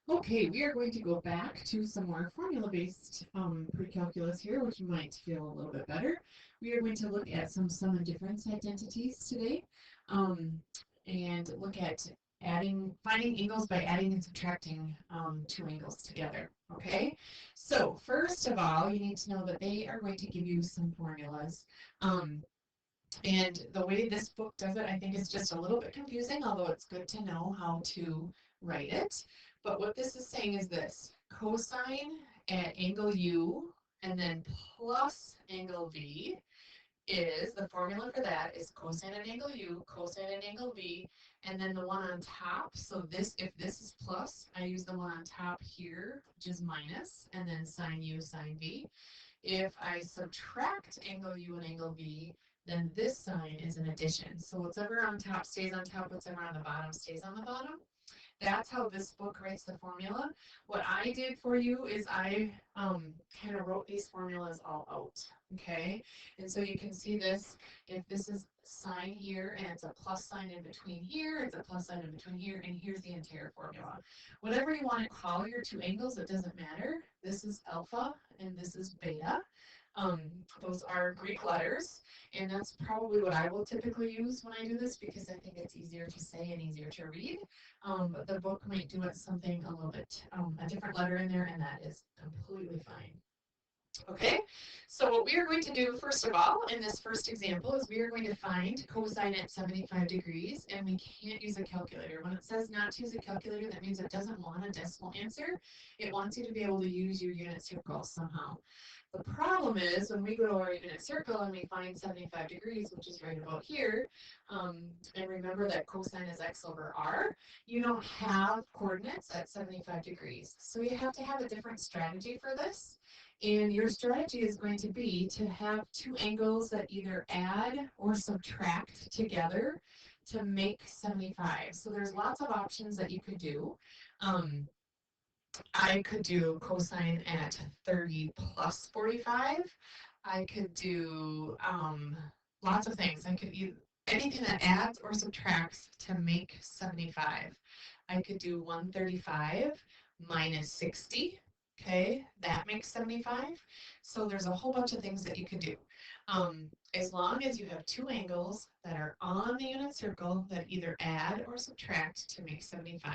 Okay, we are going to go back to some more formula-based pre-calculus here, which might feel a little bit better. We are going to look at some sum and difference identities today, um, and look at finding angles by adding and subtracting two angles together. Okay, so first of all, you need to know that they are going to give you some formulas. Um, and the way this book does it, I think is just a little bit confusing, although it's good to know how to write it. But what this is saying is this: cosine at angle U and then plus angle V is, the formula for that is cosine at angle U, cosine at angle V, and then the one on top. So this, if this is plus, I use the one on top here, which is minus, and then sine U, sine V. If I subtract angle U and angle V, then this sign is an addition. So whatever on top stays on top, whatever on the bottom stays on the bottom. That's how this book writes the formula. What I did for you is I kind of wrote these formulas all out, okay? And so you can see this, if this is sine here and it's a plus sign in between here, it's a plus sign in between here, and here's the entire formula. Whatever you want to call your two angles, it doesn't matter. This is alpha and this is beta. Um, those are Greek letters, and that's probably what I will typically use when I do this because I think it's easier to say and easier to read. But the book might do it something a little bit, a different letter in there, and that is completely fine. Okay, so what we are going to do first of all in this first example is we are going to find cosine at 75 degrees, and we can't use a calculator. When it says not to use a calculator, that means it doesn't want a decimal answer. It wants you to be able to use your unit circle somehow. The problem is when we go to our unit circle and we find 75 degrees, which is right about here, and remember that cosine is x over r, you don't have coordinates at 75 degrees. So you have to have a different strategy for this. And your strategy is going to be to have two angles that either add or subtract together to make 75. So there's lots of options that you could do. Um, I could do cosine at 30 plus 45. I could do lots of things. I could use anything that adds or subtracts to make 75. I could do 135 minus 60. Okay, that makes 75. So there's a whole bunch of things that you could do. As long as you have two angles that are on the unit circle that either add or subtract to make 75.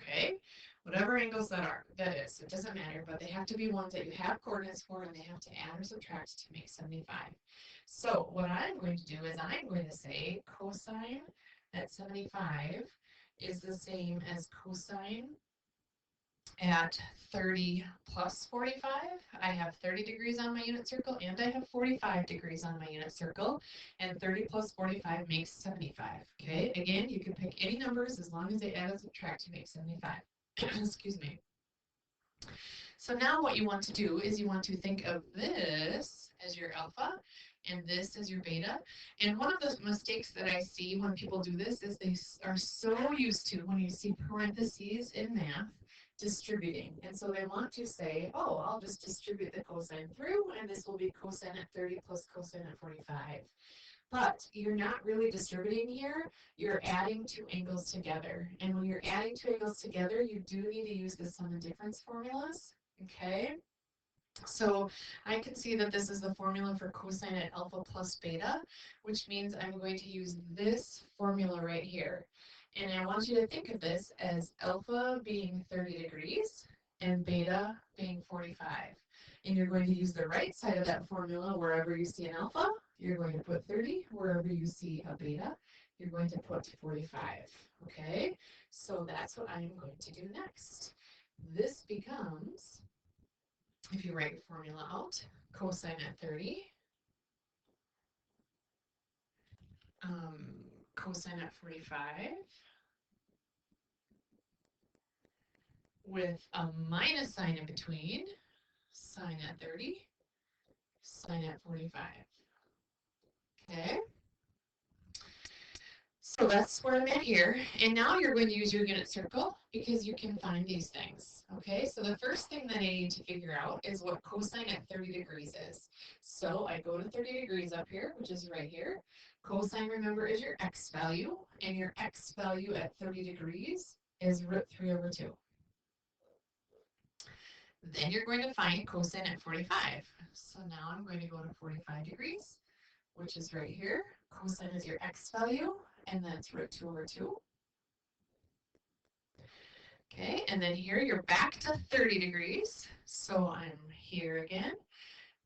Okay, whatever angles that is, it doesn't matter, but they have to be ones that you have coordinates for and they have to add or subtract to make 75. So what I'm going to do is I'm going to say cosine at 75 is the same as cosine at 30 plus 45. I have 30 degrees on my unit circle and I have 45 degrees on my unit circle, and 30 plus 45 makes 75. Okay, again, you can pick any numbers as long as they add and subtract to make 75. Excuse me. So now what you want to do is you want to think of this as your alpha and this as your beta. And one of the mistakes that I see when people do this is they are so used to, when you see parentheses in math, distributing. And so they want to say, oh, I'll just distribute the cosine through, and this will be cosine at 30 plus cosine at 45. But you're not really distributing here, you're adding two angles together. And when you're adding two angles together, you do need to use the sum and difference formulas, okay? So I can see that this is the formula for cosine at alpha plus beta, which means I'm going to use this formula right here. And I want you to think of this as alpha being 30 degrees and beta being 45. And you're going to use the right side of that formula wherever you see an alpha. You're going to put 30. Wherever you see a beta, you're going to put 45. Okay? So that's what I'm going to do next. This becomes, if you write formula out, cosine at 30, um, cosine at 45, with a minus sign in between, sine at 30, sine at 45. Okay? So that's where I'm at here. And now you're going to use your unit circle because you can find these things. Okay, so the first thing that I need to figure out is what cosine at 30 degrees is. So I go to 30 degrees up here, which is right here. Cosine, remember, is your x value, and your x value at 30 degrees is root 3 over 2. Then you're going to find cosine at 45. So now I'm going to go to 45 degrees, which is right here. Cosine is your x value, and that's root 2 over 2. Okay, and then here you're back to 30 degrees. So I'm here again.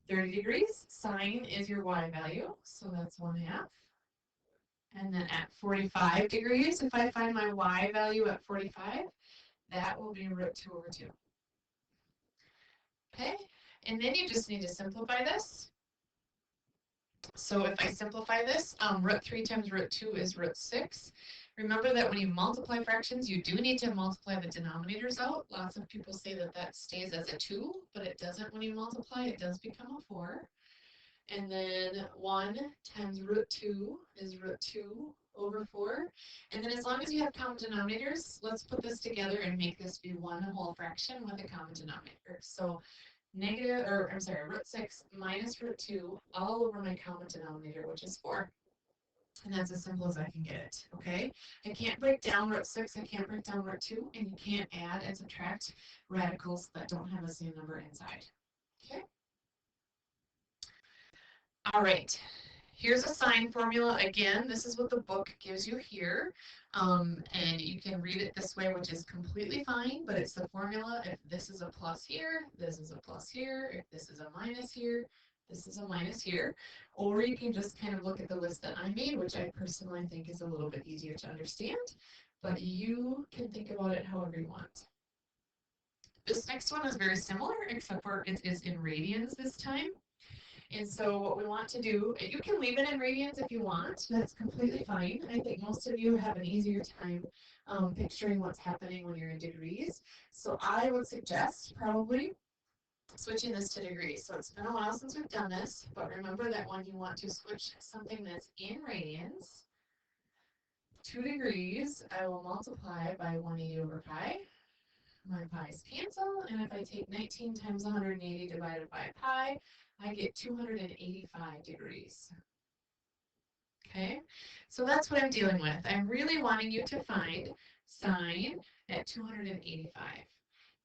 30 degrees, sine is your y value, so that's 1/2. And then at 45 degrees, if I find my y value at 45, that will be root 2 over 2. Okay, and then you just need to simplify this. So if I simplify this, root 3 times root 2 is root 6. Remember that when you multiply fractions, you do need to multiply the denominators out. Lots of people say that that stays as a 2, but it doesn't when you multiply. It does become a 4. And then 1 times root 2 is root 2 over 4. And then as long as you have common denominators, let's put this together and make this be one whole fraction with a common denominator. So root 6 minus root 2 all over my common denominator, which is 4. And that's as simple as I can get it, okay? I can't break down root 6, I can't break down root 2, and you can't add and subtract radicals that don't have the same number inside, okay? All right, here's a sine formula. Again, this is what the book gives you here, and you can read it this way, which is completely fine, but it's the formula. If this is a plus here, this is a plus here. If this is a minus here, this is a minus here. Or you can just kind of look at the list that I made, which I personally think is a little bit easier to understand, but you can think about it however you want. This next one is very similar, except for it is in radians this time. And so what we want to do, you can leave it in radians if you want. That's completely fine. I think most of you have an easier time picturing what's happening when you're in degrees. So I would suggest probably switching this to degrees. So it's been a while since we've done this, but remember that when you want to switch something that's in radians, 2 degrees, I will multiply by 180 over pi. My pi's cancel, and if I take 19 times 180 divided by pi, I get 285 degrees. Okay, so that's what I'm dealing with. I'm really wanting you to find sine at 285.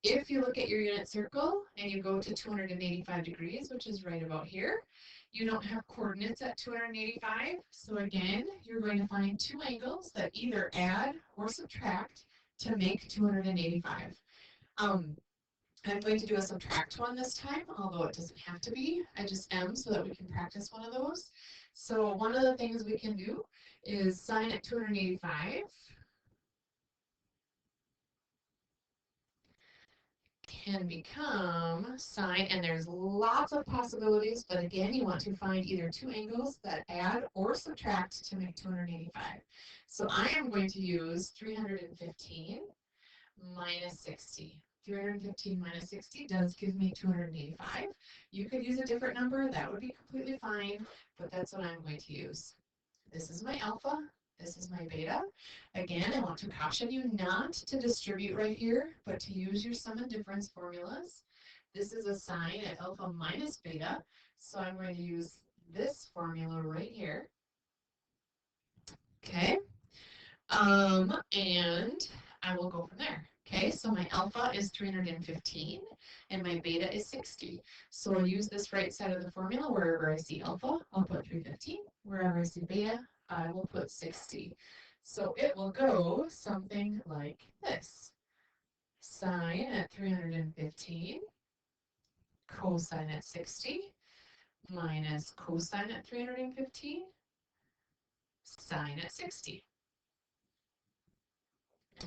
If you look at your unit circle and you go to 285 degrees, which is right about here, you don't have coordinates at 285. So again, you're going to find two angles that either add or subtract to make 285. I'm going to do a subtract one this time, although it doesn't have to be. I just am so that we can practice one of those. So one of the things we can do is sine at 285 can become sine, and there's lots of possibilities, but again, you want to find either two angles that add or subtract to make 285. So I am going to use 315 minus 60. 315 minus 60 does give me 285. You could use a different number, that would be completely fine, but that's what I'm going to use. This is my alpha, this is my beta. Again, I want to caution you not to distribute right here, but to use your sum and difference formulas. This is a sine at alpha minus beta, so I'm going to use this formula right here. Okay, and I will go from there. Okay, so my alpha is 315 and my beta is 60. So I'll use this right side of the formula. Wherever I see alpha, I'll put 315. Wherever I see beta, I will put 60. So it will go something like this. Sine at 315, cosine at 60, minus cosine at 315, sine at 60.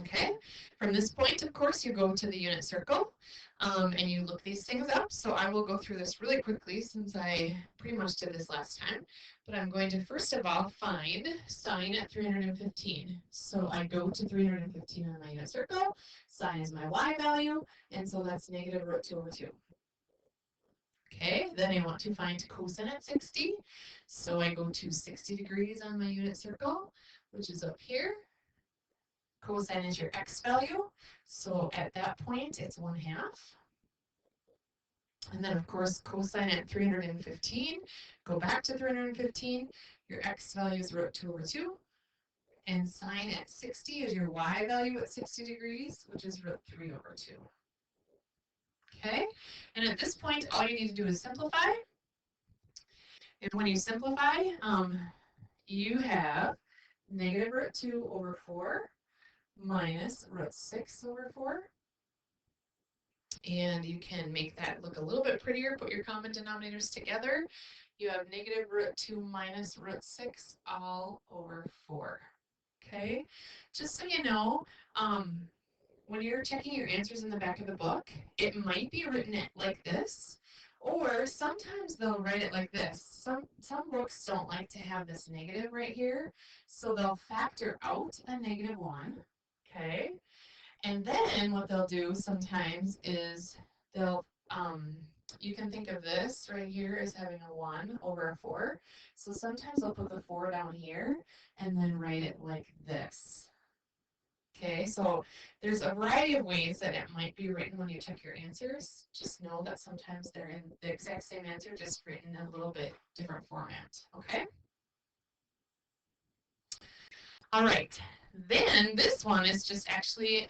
Okay, from this point, of course, you go to the unit circle and you look these things up. So I will go through this really quickly since I pretty much did this last time. But I'm going to first of all find sine at 315. So I go to 315 on my unit circle. Sine is my y value, and so that's negative root 2 over 2. Okay, then I want to find cosine at 60. So I go to 60 degrees on my unit circle, which is up here. Cosine is your x value, so at that point it's 1/2. And then of course cosine at 315, go back to 315, your x value is root 2 over 2, and sine at 60 is your y value at 60 degrees, which is root 3 over 2. Okay, and at this point, all you need to do is simplify. And when you simplify, you have negative root 2 over 4 minus root 6 over 4. And you can make that look a little bit prettier. Put your common denominators together. You have negative root 2 minus root 6 all over 4. Okay, just so you know, when you're checking your answers in the back of the book, it might be written like this, or sometimes they'll write it like this. Some books don't like to have this negative right here, so they'll factor out a -1, okay? And then what they'll do sometimes is they'll, you can think of this right here as having a 1 over a 4. So sometimes they'll put the 4 down here and then write it like this. Okay, so there's a variety of ways that it might be written when you check your answers. Just know that sometimes they're in the exact same answer, just written in a little bit different format, okay? All right, then this one is just actually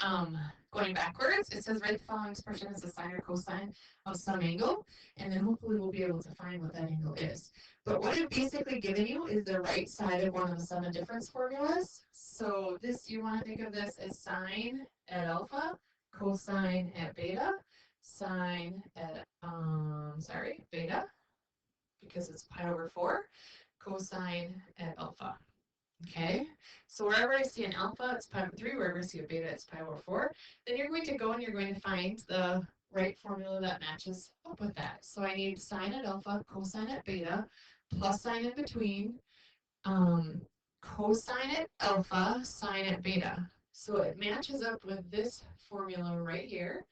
going backwards. It says write the following expression as a sine or cosine of some angle, and then hopefully we'll be able to find what that angle is. But what I've basically given you is the right side of one of the sum and difference formulas. So this, you want to think of this as sine at alpha, cosine at beta, sine at, beta, because it's pi over 4, cosine at alpha. Okay, so wherever I see an alpha, it's pi over 3. Wherever I see a beta, it's pi over 4. Then you're going to go and you're going to find the right formula that matches up with that. So I need sine at alpha, cosine at beta, plus sign in between, cosine at alpha, sine at beta. So it matches up with this formula right here.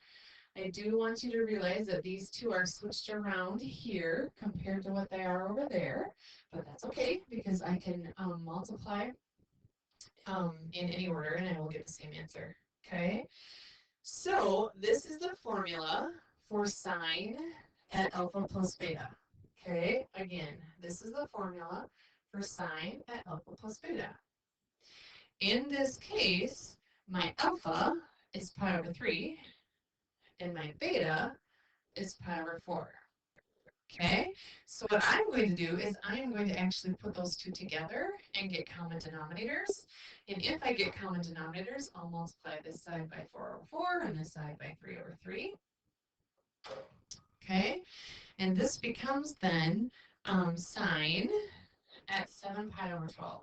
I do want you to realize that these two are switched around here compared to what they are over there, but that's okay because I can multiply in any order and I will get the same answer. Okay, so this is the formula for sine at alpha plus beta. Okay, again, this is the formula for sine at alpha plus beta. In this case, my alpha is pi over 3 and my beta is pi over 4. Okay, so what I'm going to do is I'm going to actually put those two together and get common denominators. And if I get common denominators, I'll multiply this side by 4 over 4 and this side by 3 over 3. Okay, and this becomes then sine at 7 pi over 12.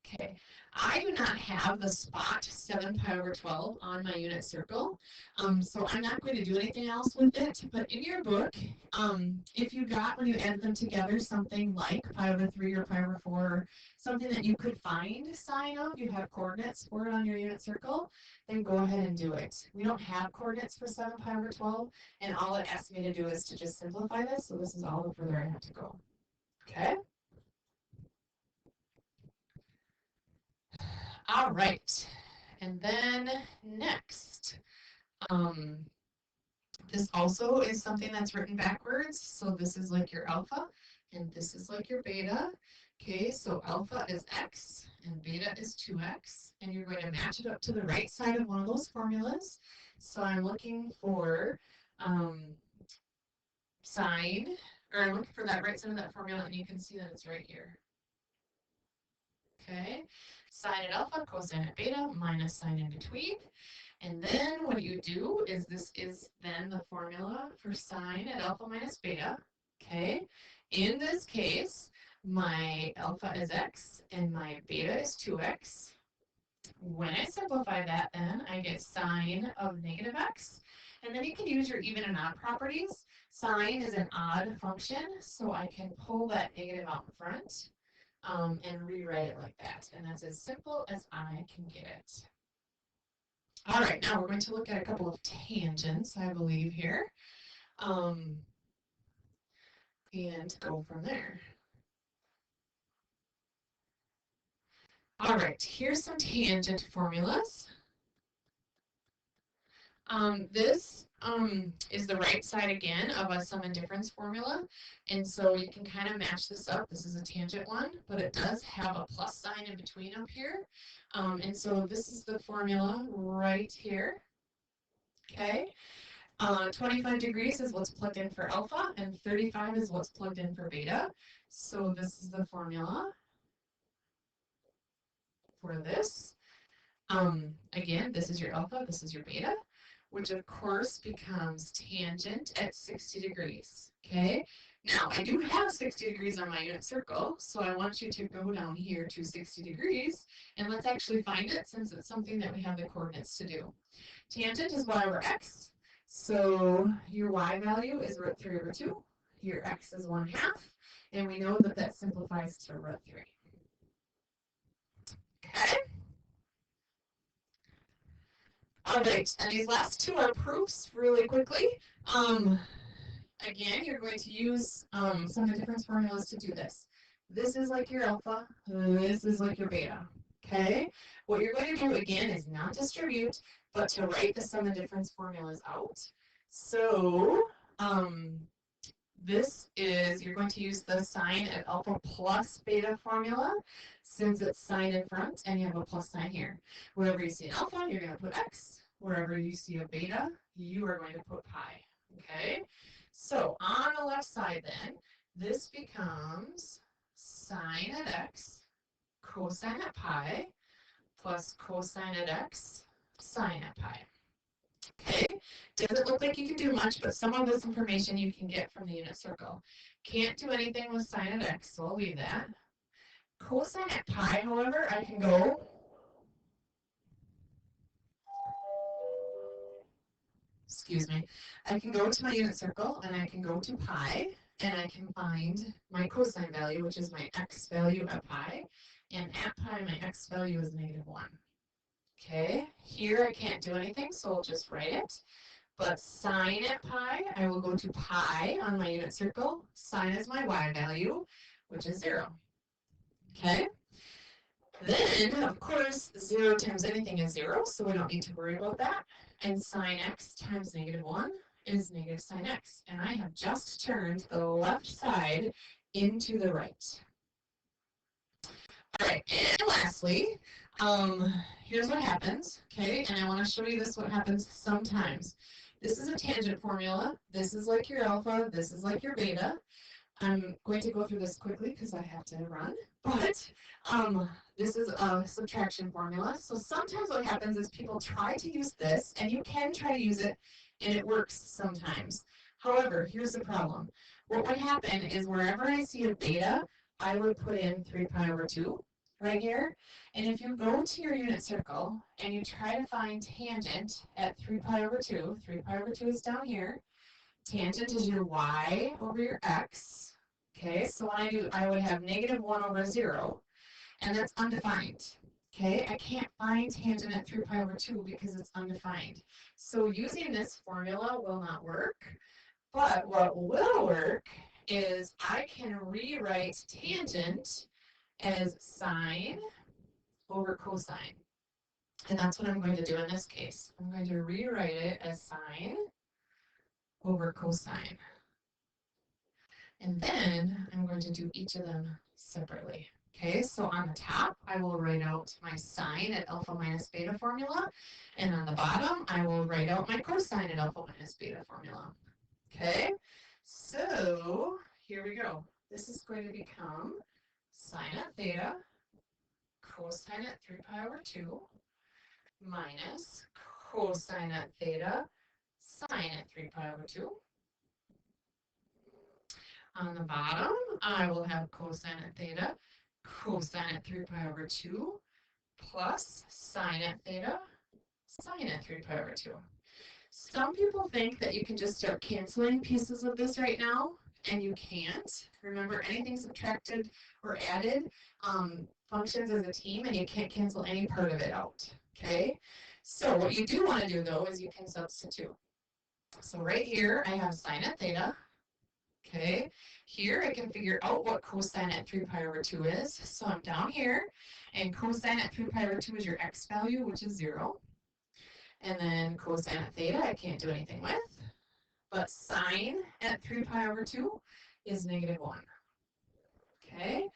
Okay, I do not have the spot 7 pi over 12 on my unit circle, so I'm not going to do anything else with it, but in your book, if you got, when you add them together, something like pi over 3 or pi over 4, something that you could find sine of, you have coordinates for it on your unit circle, then go ahead and do it. We don't have coordinates for 7 pi over 12, and all it asks me to do is to just simplify this, so this is all the further I have to go. Okay? All right, and then next, this also is something that's written backwards. So this is like your alpha, and this is like your beta. Okay, so alpha is x, and beta is 2x, and you're going to match it up to the right side of one of those formulas. So I'm looking for sine, or I'm looking for that right side of that formula, and you can see that it's right here. Okay, sine at alpha, cosine at beta, minus sine in between. And then what you do is this is then the formula for sine at alpha minus beta. Okay, in this case, my alpha is x and my beta is 2x. When I simplify that, then I get sine of negative x. And then you can use your even and odd properties. Sine is an odd function, so I can pull that negative out in front. And rewrite it like that. And that's as simple as I can get it. All right, now we're going to look at a couple of tangents, I believe, here. And go from there. All right, here's some tangent formulas. This is the right side again of a sum and difference formula. And so you can kind of match this up. This is a tangent one, but it does have a plus sign in between up here. And so this is the formula right here. okay? 25 degrees is what's plugged in for alpha, and 35 is what's plugged in for beta. So this is the formula for this. Again, this is your alpha, this is your beta, which of course becomes tangent at 60 degrees, okay? Now, I do have 60 degrees on my unit circle, so I want you to go down here to 60 degrees, and let's actually find it since it's something that we have the coordinates to do. Tangent is y over x, so your y value is root 3 over 2, your x is 1/2, and we know that that simplifies to root 3. Okay? All right, and these last two are proofs really quickly. Again, you're going to use some of the difference formulas to do this. This is like your alpha, this is like your beta, okay? What you're going to do again is not distribute, but to write the sum of difference formulas out. So this is, you're going to use the sign of alpha plus beta formula since it's sign in front and you have a plus sign here. Wherever you see an alpha, you're going to put x. Wherever you see a beta, you are going to put pi, okay? So on the left side then, this becomes sine at x, cosine at pi, plus cosine at x, sine at pi. Okay, doesn't look like you can do much, but some of this information you can get from the unit circle. Can't do anything with sine at x, so I'll leave that. Cosine at pi, however, I can go I can go to my unit circle and I can go to pi and I can find my cosine value, which is my x value at pi. And at pi, my x value is -1. Okay, here I can't do anything, so I'll just write it. But sine at pi, I will go to pi on my unit circle. Sine is my y value, which is 0. Okay? Then, of course, 0 times anything is 0, so we don't need to worry about that. And sine x times -1 is negative sine x. And I have just turned the left side into the right. All right, and lastly, here's what happens, okay? And I want to show you this, what happens sometimes. This is a tangent formula. This is like your alpha. This is like your beta. I'm going to go through this quickly because I have to run. But this is a subtraction formula. So sometimes what happens is people try to use this, and you can try to use it, and it works sometimes. However, here's the problem. What would happen is wherever I see a beta, I would put in 3 pi over 2 right here. And if you go to your unit circle and you try to find tangent at 3 pi over 2, 3 pi over 2 is down here. Tangent is your y over your x. Okay, so when I do, I would have -1 over 0, and that's undefined. Okay, I can't find tangent at 3 pi over 2 because it's undefined. So using this formula will not work, but what will work is I can rewrite tangent as sine over cosine. And that's what I'm going to do in this case. I'm going to rewrite it as sine over cosine. And then I'm going to do each of them separately. Okay, so on the top, I will write out my sine at alpha minus beta formula. And on the bottom, I will write out my cosine at alpha minus beta formula. Okay, so here we go. This is going to become sine at theta cosine at 3 pi over 2 minus cosine at theta sine at 3 pi over 2. On the bottom, I will have cosine at theta cosine at 3 pi over 2 plus sine at theta sine at 3 pi over 2. Some people think that you can just start canceling pieces of this right now, and you can't. Remember, anything subtracted or added functions as a team, and you can't cancel any part of it out, okay? So what you do want to do, though, is you can substitute. So right here, I have sine at theta, okay? Here, I can figure out what cosine at 3 pi over 2 is. So I'm down here, and cosine at 3 pi over 2 is your x value, which is 0. And then cosine at theta, I can't do anything with. But sine at 3 pi over 2 is -1. Okay?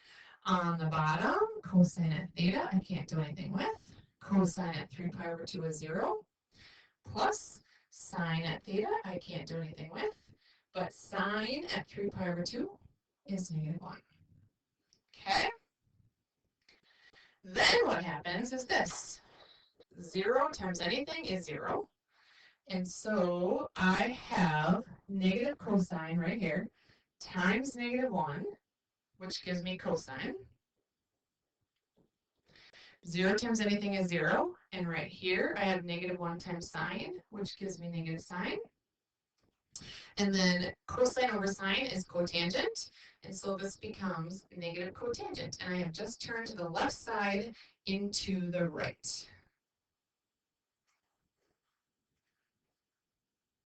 On the bottom, cosine at theta, I can't do anything with. Cosine at 3 pi over 2 is 0. Plus Sine at theta, I can't do anything with, but sine at 3 pi over 2 is -1. Okay? Then what happens is this. 0 times anything is 0. And so I have negative cosine right here times -1, which gives me cosine. 0 times anything is 0. And right here, I have -1 times sine, which gives me negative sine. And then cosine over sine is cotangent. And so this becomes negative cotangent. And I have just turned the left side into the right.